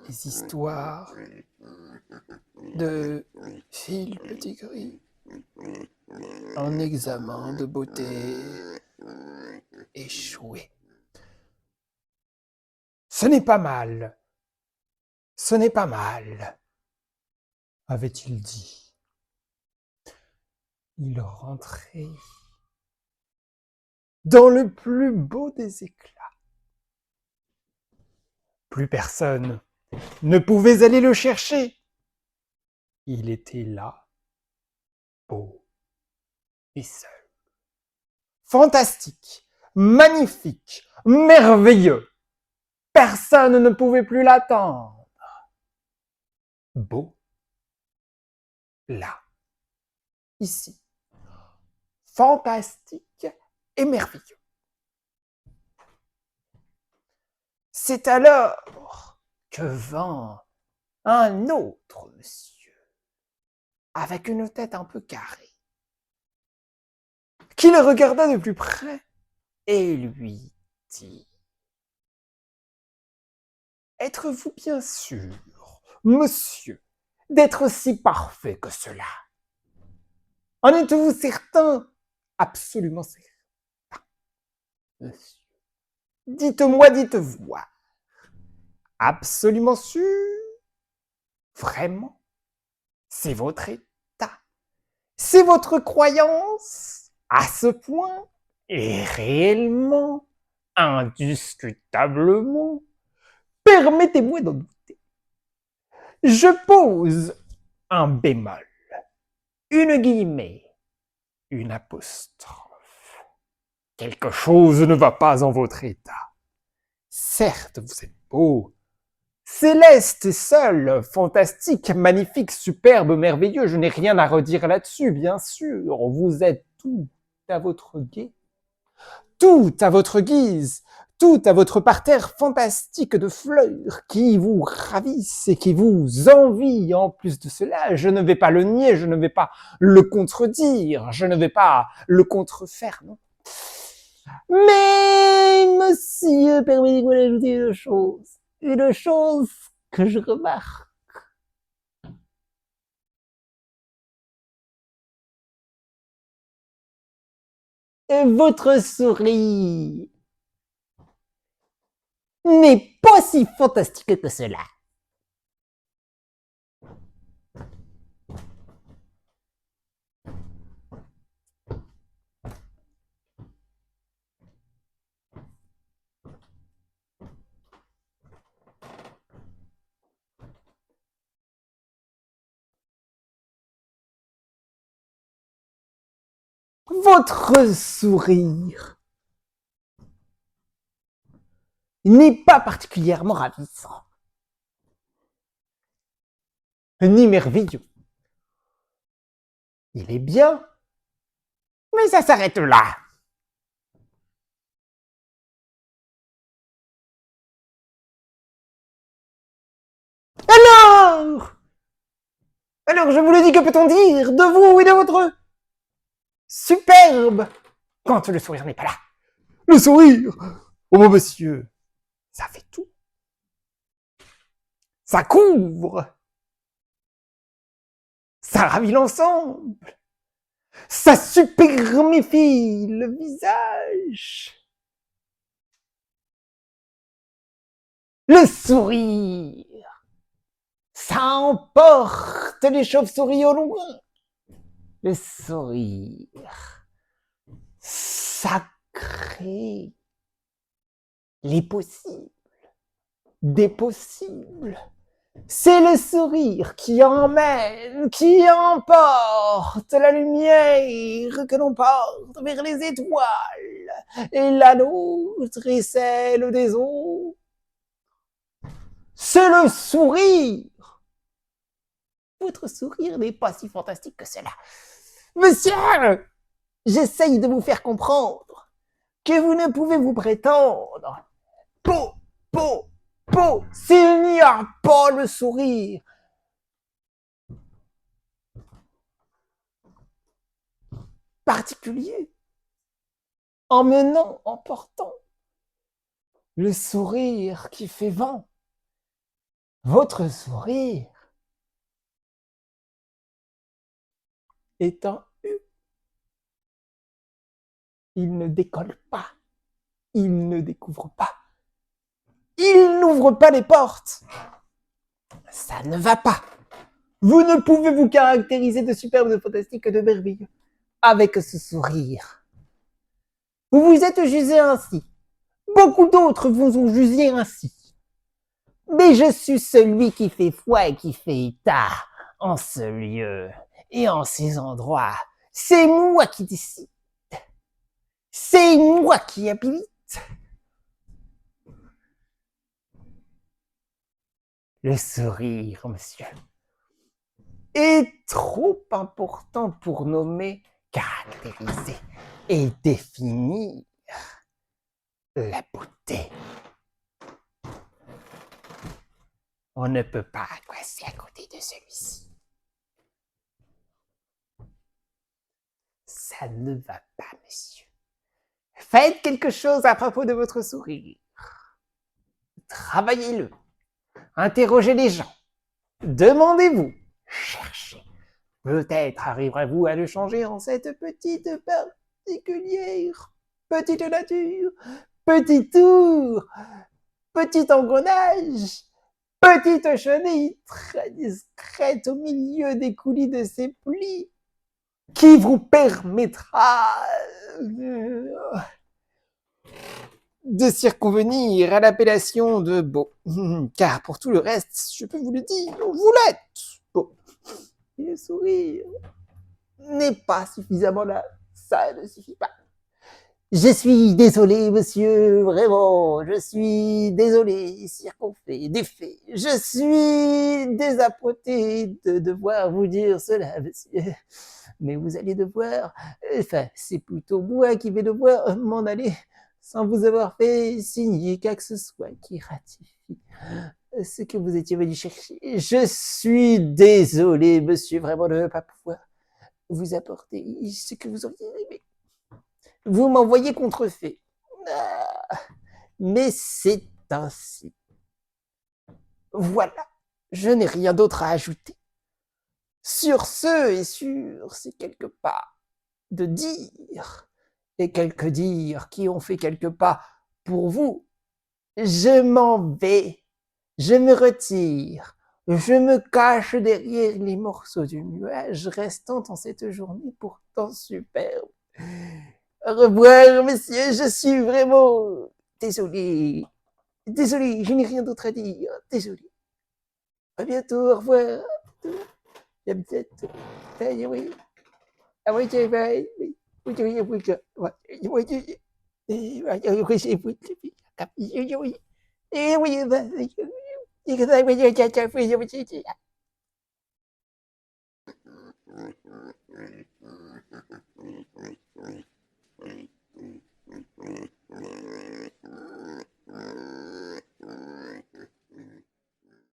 les histoires de Phil Pettigrew, un examen de beauté échoué. Ce n'est pas mal, ce n'est pas mal, avait-il dit. Il rentrait dans le plus beau des éclats. Plus personne ne pouvait aller le chercher. Il était là, beau et seul. Fantastique, magnifique, merveilleux. Personne ne pouvait plus l'attendre. Beau, là, ici. Fantastique et merveilleux. C'est alors que vint un autre monsieur, avec une tête un peu carrée, qui le regarda de plus près et lui dit: « Êtes-vous bien sûr, monsieur, d'être si parfait que cela? En êtes-vous certain? Absolument certain, monsieur. Dites-moi, dites-vous. Absolument sûr? Vraiment? C'est votre état? C'est votre croyance? À ce point? Et réellement? Indiscutablement? Permettez-moi d'en douter. Je pose un bémol, une guillemets, une apostrophe. Quelque chose ne va pas en votre état. Certes, vous êtes beau, céleste, seul, fantastique, magnifique, superbe, merveilleux, je n'ai rien à redire là-dessus, bien sûr. Vous êtes tout à votre guet, tout à votre guise, tout à votre parterre fantastique de fleurs qui vous ravissent et qui vous envient. En plus de cela, je ne vais pas le nier, je ne vais pas le contredire, je ne vais pas le contrefaire, non. Mais, monsieur, permettez-moi d'ajouter une chose que je remarque. Votre sourire n'est pas si fantastique que cela. Votre sourire n'est pas particulièrement ravissant, ni merveilleux. Il est bien, mais ça s'arrête là. Alors, je vous le dis, que peut-on dire de vous et de votre superbe quand le sourire n'est pas là? Le sourire, oh mon monsieur, ça fait tout. Ça couvre, ça ravit l'ensemble, ça supermifie le visage. Le sourire, ça emporte les chauves-souris au loin. Le sourire, ça crée les possibles, des possibles. C'est le sourire qui emmène, qui emporte la lumière que l'on porte vers les étoiles, et la nôtre et celle des autres. C'est le sourire. Votre sourire n'est pas si fantastique que cela. Monsieur, j'essaye de vous faire comprendre que vous ne pouvez vous prétendre beau, s'il n'y a pas le sourire. Particulier, emmenant, emportant, le sourire qui fait vent, Votre sourire est un U. Il ne décolle pas. Il ne découvre pas. Il n'ouvre pas les portes. Ça ne va pas. Vous ne pouvez vous caractériser de superbe, de fantastique, de merveilleux avec ce sourire. Vous vous êtes jugé ainsi. Beaucoup d'autres vous ont jugé ainsi. Mais je suis celui qui fait foi et qui fait état en ce lieu et en ces endroits. C'est moi qui décide. C'est moi qui habilite. Le sourire, monsieur, est trop important pour nommer, caractériser et définir la beauté. On ne peut pas passer à côté de celui-ci. Ça ne va pas, monsieur. Faites quelque chose à propos de votre sourire. Travaillez-le. Interrogez les gens. Demandez-vous. Cherchez. Peut-être arriverez-vous à le changer en cette petite particulière, petite nature, petit tour, petit engrenage, petite chenille très discrète au milieu des coulis de ses plis, qui vous permettra de circonvenir à l'appellation de beau. Car pour tout le reste, je peux vous le dire, vous l'êtes beau. Et le sourire n'est pas suffisamment là. Ça ne suffit pas. Je suis désolé, monsieur, vraiment, je suis désolé, circonfait, défait. Je suis désappointé de devoir vous dire cela, monsieur. Mais vous allez devoir, enfin, c'est plutôt moi qui vais devoir m'en aller sans vous avoir fait signer quoi que ce soit qui ratifie ce que vous étiez venu chercher. Je suis désolé, monsieur, vraiment de ne pas pouvoir vous apporter ce que vous auriez aimé. Vous m'envoyez contrefait. Mais c'est ainsi. Voilà, je n'ai rien d'autre à ajouter. Sur ce et sur ces quelques pas de dire, et quelques dires qui ont fait quelques pas pour vous, je m'en vais, je me retire, je me cache derrière les morceaux du nuage restant en cette journée pourtant superbe. Au revoir, monsieur, je suis vraiment désolé. Désolé, je n'ai rien d'autre à dire. Désolé. À bientôt, au revoir. J'aime peut-être. Oui. Ah oui, bye. Oui, oui, oui, oui, oui.